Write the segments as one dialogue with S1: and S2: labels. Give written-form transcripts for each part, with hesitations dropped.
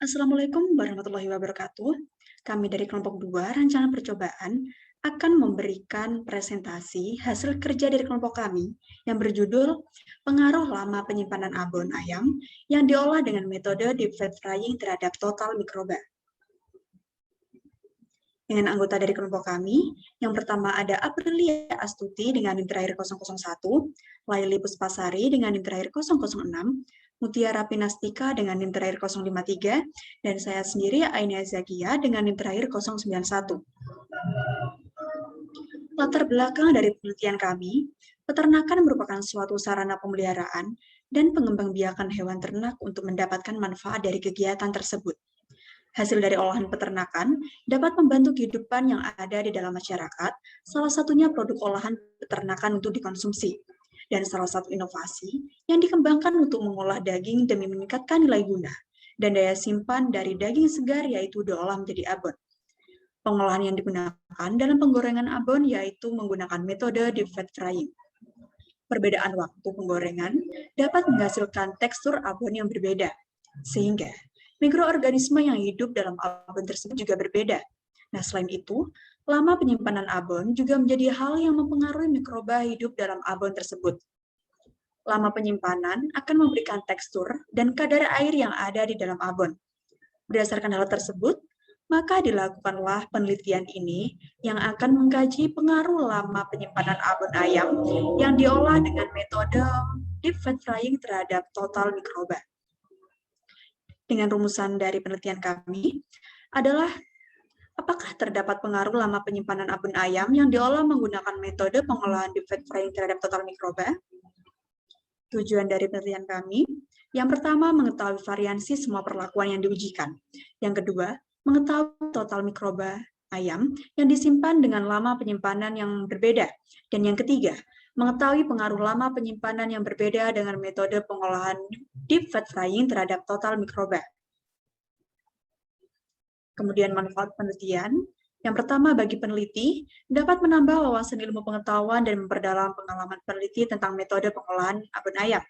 S1: Assalamualaikum warahmatullahi wabarakatuh. Kami dari kelompok 2 Rancangan Percobaan akan memberikan presentasi hasil kerja dari kelompok kami yang berjudul Pengaruh Lama Penyimpanan Abon Ayam yang diolah dengan metode deep fat frying terhadap total mikroba. Dengan anggota dari kelompok kami, yang pertama ada Aprilia Astuti dengan NIM terakhir 001, Laili Puspasari dengan NIM terakhir 006, Mutiara Pinastika dengan NIM terakhir 053, dan saya sendiri Ainia Zakia dengan NIM terakhir 091. Latar belakang dari penelitian kami, peternakan merupakan suatu sarana pemeliharaan dan pengembangbiakan hewan ternak untuk mendapatkan manfaat dari kegiatan tersebut. Hasil dari olahan peternakan dapat membantu kehidupan yang ada di dalam masyarakat, salah satunya produk olahan peternakan untuk dikonsumsi, dan salah satu inovasi yang dikembangkan untuk mengolah daging demi meningkatkan nilai guna, dan daya simpan dari daging segar yaitu diolah menjadi abon. Pengolahan yang digunakan dalam penggorengan abon yaitu menggunakan metode deep fat frying. Perbedaan waktu penggorengan dapat menghasilkan tekstur abon yang berbeda, sehingga mikroorganisme yang hidup dalam abon tersebut juga berbeda. Nah, selain itu, lama penyimpanan abon juga menjadi hal yang mempengaruhi mikroba hidup dalam abon tersebut. Lama penyimpanan akan memberikan tekstur dan kadar air yang ada di dalam abon. Berdasarkan hal tersebut, maka dilakukanlah penelitian ini yang akan mengkaji pengaruh lama penyimpanan abon ayam yang diolah dengan metode deep fat frying terhadap total mikroba. Dengan rumusan dari penelitian kami adalah apakah terdapat pengaruh lama penyimpanan abon ayam yang diolah menggunakan metode pengolahan deep fat frying terhadap total mikroba? Tujuan dari penelitian kami, yang pertama mengetahui variansi semua perlakuan yang diujikan. Yang kedua, mengetahui total mikroba ayam yang disimpan dengan lama penyimpanan yang berbeda. Dan yang ketiga, mengetahui pengaruh lama penyimpanan yang berbeda dengan metode pengolahan deep fat frying terhadap total mikroba. Kemudian manfaat penelitian. Yang pertama, bagi peneliti, dapat menambah wawasan ilmu pengetahuan dan memperdalam pengalaman peneliti tentang metode pengolahan abon ayam.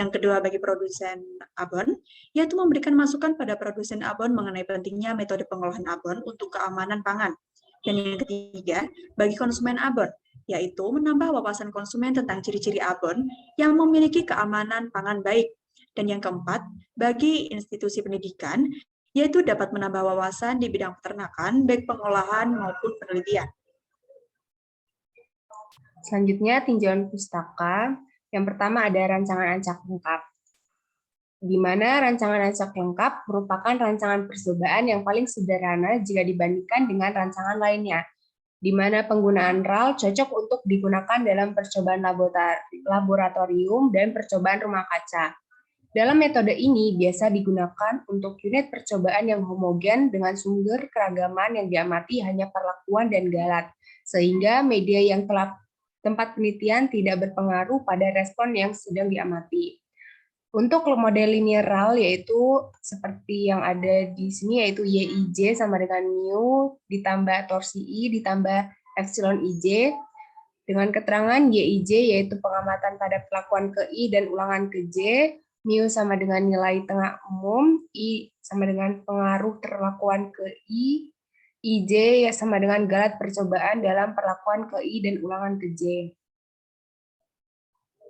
S1: Yang kedua, bagi produsen abon, yaitu memberikan masukan pada produsen abon mengenai pentingnya metode pengolahan abon untuk keamanan pangan. Dan yang ketiga, bagi konsumen abon, yaitu menambah wawasan konsumen tentang ciri-ciri abon yang memiliki keamanan pangan baik. Dan yang keempat, bagi institusi pendidikan, yaitu dapat menambah wawasan di bidang peternakan, baik pengolahan maupun penelitian.
S2: Selanjutnya, tinjauan pustaka. Yang pertama ada rancangan acak lengkap, di mana rancangan acak lengkap merupakan rancangan percobaan yang paling sederhana jika dibandingkan dengan rancangan lainnya, di mana penggunaan RAL cocok untuk digunakan dalam percobaan laboratorium dan percobaan rumah kaca. Dalam metode ini biasa digunakan untuk unit percobaan yang homogen dengan sumber keragaman yang diamati hanya perlakuan dan galat, sehingga media yang telah tempat penelitian tidak berpengaruh pada respon yang sedang diamati. Untuk model linear yaitu seperti yang ada di sini yaitu YIJ sama dengan mu ditambah torsi I ditambah epsilon IJ dengan keterangan YIJ yaitu pengamatan pada perlakuan ke I dan ulangan ke J, mu sama dengan nilai tengah umum, I sama dengan pengaruh perlakuan ke I, IJ ya sama dengan galat percobaan dalam perlakuan ke I dan ulangan ke J.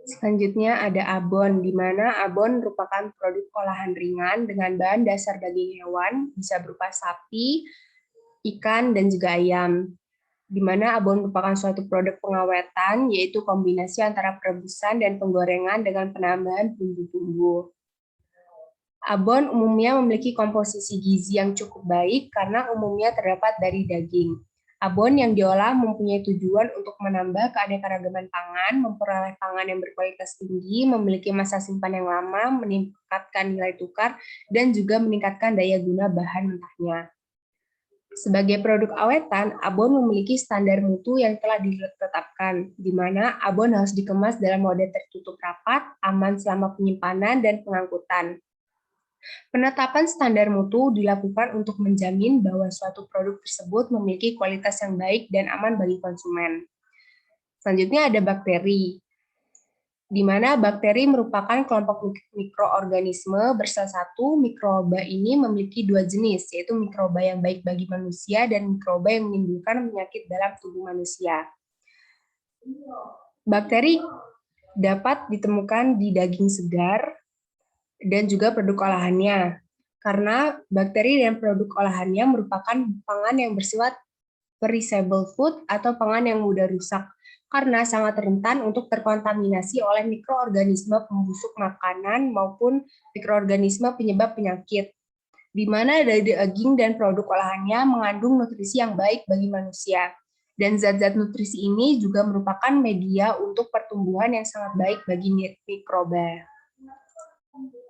S2: Selanjutnya ada abon, di mana abon merupakan produk olahan ringan dengan bahan dasar daging hewan, bisa berupa sapi, ikan, dan juga ayam. Di mana abon merupakan suatu produk pengawetan, yaitu kombinasi antara perebusan dan penggorengan dengan penambahan bumbu-bumbu. Abon umumnya memiliki komposisi gizi yang cukup baik karena umumnya terdapat dari daging. Abon yang diolah mempunyai tujuan untuk menambah keanekaragaman pangan, memperoleh pangan yang berkualitas tinggi, memiliki masa simpan yang lama, meningkatkan nilai tukar, dan juga meningkatkan daya guna bahan mentahnya. Sebagai produk awetan, abon memiliki standar mutu yang telah ditetapkan, di mana abon harus dikemas dalam mode tertutup rapat, aman selama penyimpanan dan pengangkutan. Penetapan standar mutu dilakukan untuk menjamin bahwa suatu produk tersebut memiliki kualitas yang baik dan aman bagi konsumen. Selanjutnya ada bakteri. di mana bakteri merupakan kelompok mikroorganisme bersel satu. Mikroba ini memiliki dua jenis, yaitu mikroba yang baik bagi manusia dan mikroba yang menimbulkan penyakit dalam tubuh manusia. Bakteri dapat ditemukan di daging segar dan juga produk olahannya, karena bakteri dan produk olahannya merupakan pangan yang bersifat perishable food atau pangan yang mudah rusak, karena sangat rentan untuk terkontaminasi oleh mikroorganisme pembusuk makanan maupun mikroorganisme penyebab penyakit, di mana daging dan produk olahannya mengandung nutrisi yang baik bagi manusia. Dan zat-zat nutrisi ini juga merupakan media untuk pertumbuhan yang sangat baik bagi mikroba.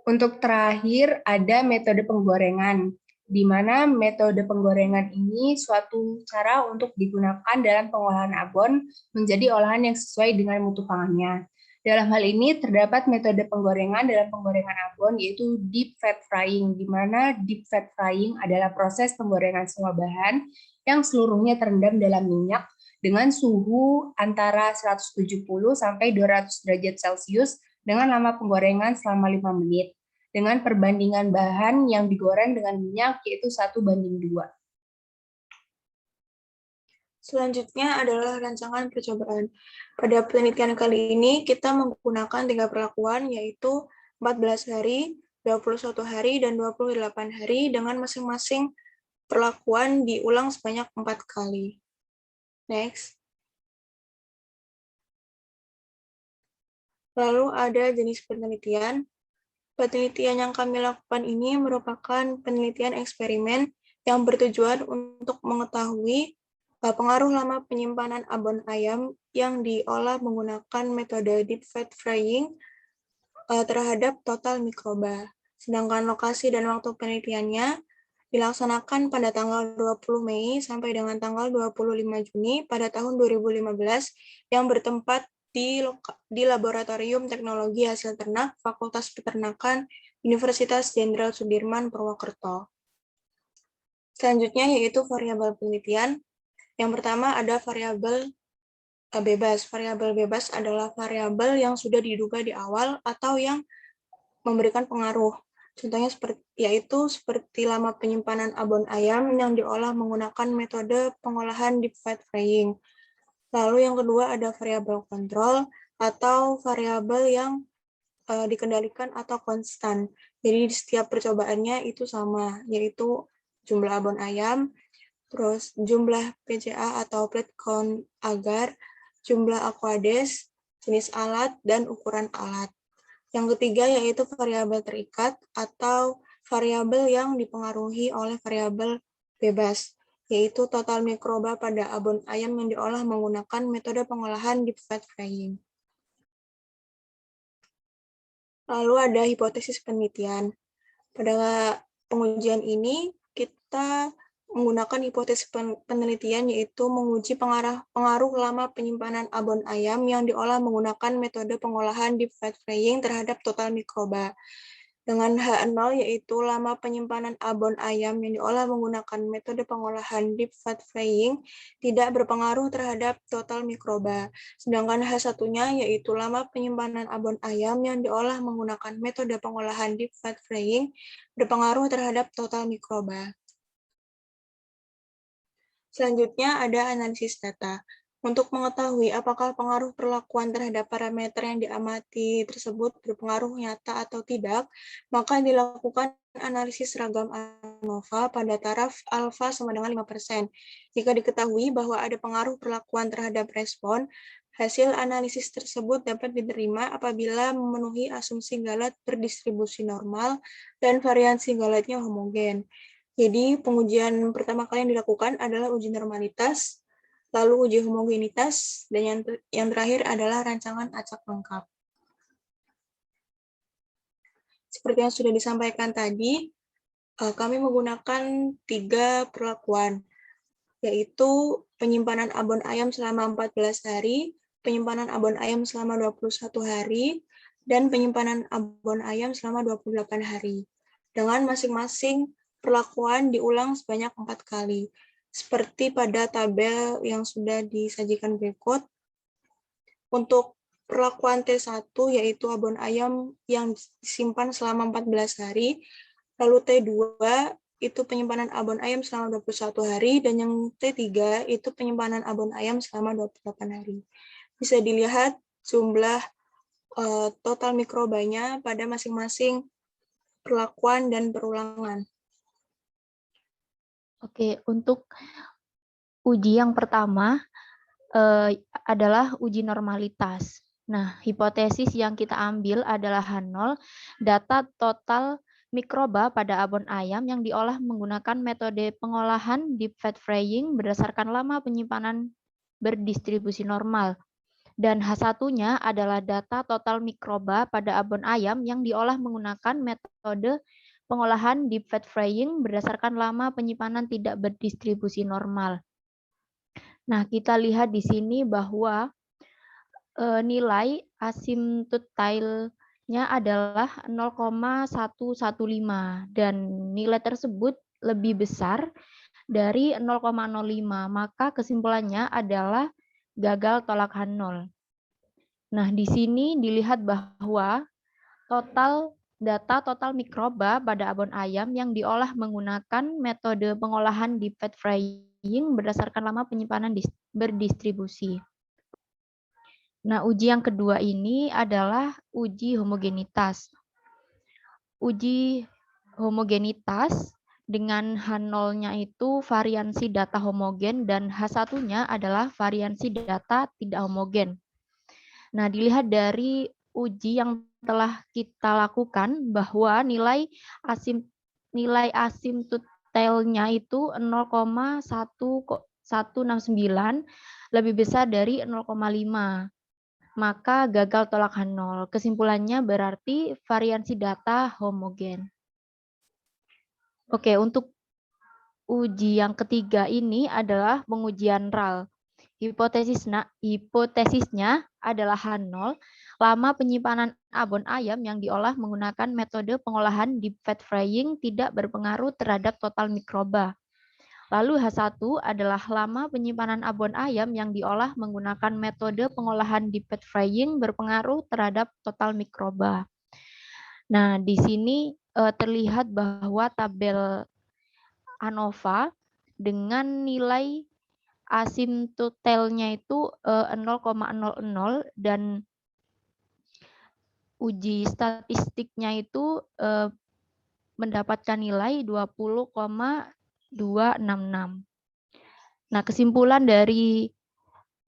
S2: Untuk terakhir, ada metode penggorengan, di mana metode penggorengan ini suatu cara untuk digunakan dalam pengolahan abon menjadi olahan yang sesuai dengan mutu pangannya. Dalam hal ini terdapat metode penggorengan dalam penggorengan abon, yaitu deep fat frying, di mana deep fat frying adalah proses penggorengan semua bahan yang seluruhnya terendam dalam minyak dengan suhu antara 170 sampai 200 derajat Celcius dengan lama penggorengan selama 5 menit. Dengan perbandingan bahan yang digoreng dengan minyak, yaitu 1:2.
S3: Selanjutnya adalah rancangan percobaan. Pada penelitian kali ini, kita menggunakan 3 perlakuan, yaitu 14 hari, 21 hari, dan 28 hari, dengan masing-masing perlakuan diulang sebanyak 4 kali. Next. Lalu ada jenis penelitian. Penelitian yang kami lakukan ini merupakan penelitian eksperimen yang bertujuan untuk mengetahui pengaruh lama penyimpanan abon ayam yang diolah menggunakan metode deep fat frying terhadap total mikroba. Sedangkan lokasi dan waktu penelitiannya dilaksanakan pada tanggal 20 Mei sampai dengan tanggal 25 Juni pada tahun 2015 yang bertempat di Laboratorium Teknologi Hasil Ternak Fakultas Peternakan Universitas Jenderal Sudirman Purwokerto. Selanjutnya yaitu variabel penelitian. Yang pertama ada variabel bebas. Variabel bebas adalah variabel yang sudah diduga di awal atau yang memberikan pengaruh. Contohnya seperti lama penyimpanan abon ayam yang diolah menggunakan metode pengolahan deep fat frying. Lalu yang kedua ada variabel kontrol atau variabel yang dikendalikan atau konstan. Jadi di setiap percobaannya itu sama, yaitu jumlah abon ayam, terus jumlah PCA atau plate count agar, jumlah aquades, jenis alat, dan ukuran alat. Yang ketiga yaitu variabel terikat atau variabel yang dipengaruhi oleh variabel bebas, yaitu total mikroba pada abon ayam yang diolah menggunakan metode pengolahan deep fat frying. Lalu ada hipotesis penelitian. Pada pengujian ini, kita menggunakan hipotesis penelitian yaitu menguji pengaruh lama penyimpanan abon ayam yang diolah menggunakan metode pengolahan deep fat frying terhadap total mikroba. Dengan H0 yaitu lama penyimpanan abon ayam yang diolah menggunakan metode pengolahan deep fat frying tidak berpengaruh terhadap total mikroba. Sedangkan H1-nya yaitu lama penyimpanan abon ayam yang diolah menggunakan metode pengolahan deep fat frying berpengaruh terhadap total mikroba. Selanjutnya ada analisis data. Untuk mengetahui apakah pengaruh perlakuan terhadap parameter yang diamati tersebut berpengaruh nyata atau tidak, maka dilakukan analisis ragam ANOVA pada taraf alfa sama dengan 5%. Jika diketahui bahwa ada pengaruh perlakuan terhadap respon, hasil analisis tersebut dapat diterima apabila memenuhi asumsi Galat berdistribusi normal dan variansi Galatnya homogen. Jadi pengujian pertama kali yang dilakukan adalah uji normalitas, lalu uji homogenitas, dan yang terakhir adalah rancangan acak lengkap. Seperti yang sudah disampaikan tadi, kami menggunakan 3 perlakuan, yaitu penyimpanan abon ayam selama 14 hari, penyimpanan abon ayam selama 21 hari, dan penyimpanan abon ayam selama 28 hari. Dengan masing-masing perlakuan diulang sebanyak 4 kali. Seperti pada tabel yang sudah disajikan berikut, untuk perlakuan T1 yaitu abon ayam yang disimpan selama 14 hari, lalu T2 itu penyimpanan abon ayam selama 21 hari, dan yang T3 itu penyimpanan abon ayam selama 28 hari. Bisa dilihat jumlah total mikrobanya pada masing-masing perlakuan dan perulangan.
S4: Oke, untuk uji yang pertama adalah uji normalitas. Nah, hipotesis yang kita ambil adalah H0, data total mikroba pada abon ayam yang diolah menggunakan metode pengolahan deep fat frying berdasarkan lama penyimpanan berdistribusi normal. Dan H1-nya adalah data total mikroba pada abon ayam yang diolah menggunakan metode pengolahan deep fat frying berdasarkan lama penyimpanan tidak berdistribusi normal. Nah, kita lihat di sini bahwa nilai asymptotilnya adalah 0,115 dan nilai tersebut lebih besar dari 0,05, maka kesimpulannya adalah gagal tolak H0. Nah, di sini dilihat bahwa data total mikroba pada abon ayam yang diolah menggunakan metode pengolahan deep fat frying berdasarkan lama penyimpanan berdistribusi. Nah, uji yang kedua ini adalah uji homogenitas. Uji homogenitas dengan H0-nya itu variansi data homogen dan H1-nya adalah variansi data tidak homogen. Nah, dilihat dari uji yang telah kita lakukan bahwa nilai asymptotilnya itu 0,1169 lebih besar dari 0,5. Maka gagal tolak H0. Kesimpulannya berarti variansi data homogen. Oke, untuk uji yang ketiga ini adalah pengujian RAL. Hipotesisnya adalah H0, lama penyimpanan abon ayam yang diolah menggunakan metode pengolahan deep fat frying tidak berpengaruh terhadap total mikroba. Lalu H1 adalah lama penyimpanan abon ayam yang diolah menggunakan metode pengolahan deep fat frying berpengaruh terhadap total mikroba. Nah, di sini terlihat bahwa tabel ANOVA dengan nilai asymptotilnya itu 0,00 dan uji statistiknya itu mendapatkan nilai 20,266. Nah, kesimpulan dari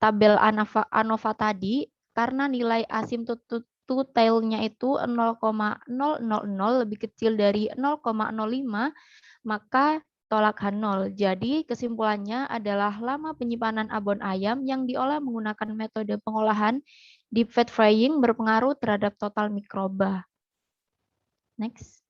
S4: tabel ANOVA tadi, karena nilai asymptotilnya itu 0,000 lebih kecil dari 0,05, maka tolak H0. Jadi kesimpulannya adalah lama penyimpanan abon ayam yang diolah menggunakan metode pengolahan deep fat frying berpengaruh terhadap total mikroba. Next.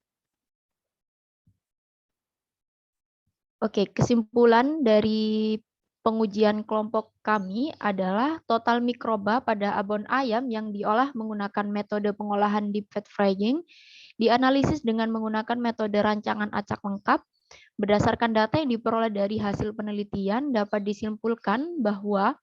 S4: Oke, kesimpulan dari pengujian kelompok kami adalah total mikroba pada abon ayam yang diolah menggunakan metode pengolahan deep fat frying dianalisis dengan menggunakan metode rancangan acak lengkap. Berdasarkan data yang diperoleh dari hasil penelitian, dapat disimpulkan bahwa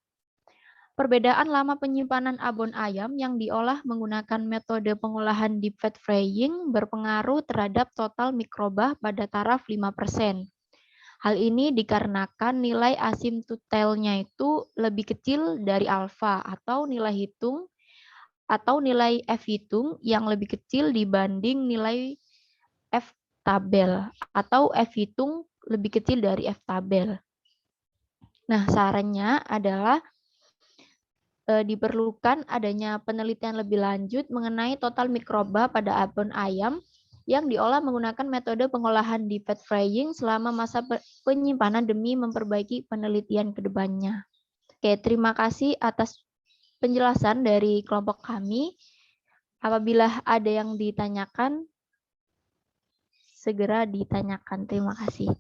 S4: perbedaan lama penyimpanan abon ayam yang diolah menggunakan metode pengolahan deep fat frying berpengaruh terhadap total mikroba pada taraf 5%. Hal ini dikarenakan nilai asymptotilnya itu lebih kecil dari alfa atau nilai F hitung yang lebih kecil dibanding nilai F tabel atau F hitung lebih kecil dari F tabel. Nah, sarannya adalah diperlukan adanya penelitian lebih lanjut mengenai total mikroba pada abon ayam yang diolah menggunakan metode pengolahan deep fat frying selama masa penyimpanan demi memperbaiki penelitian ke depannya. Oke, terima kasih atas penjelasan dari kelompok kami. Apabila ada yang ditanyakan, segera ditanyakan. Terima kasih.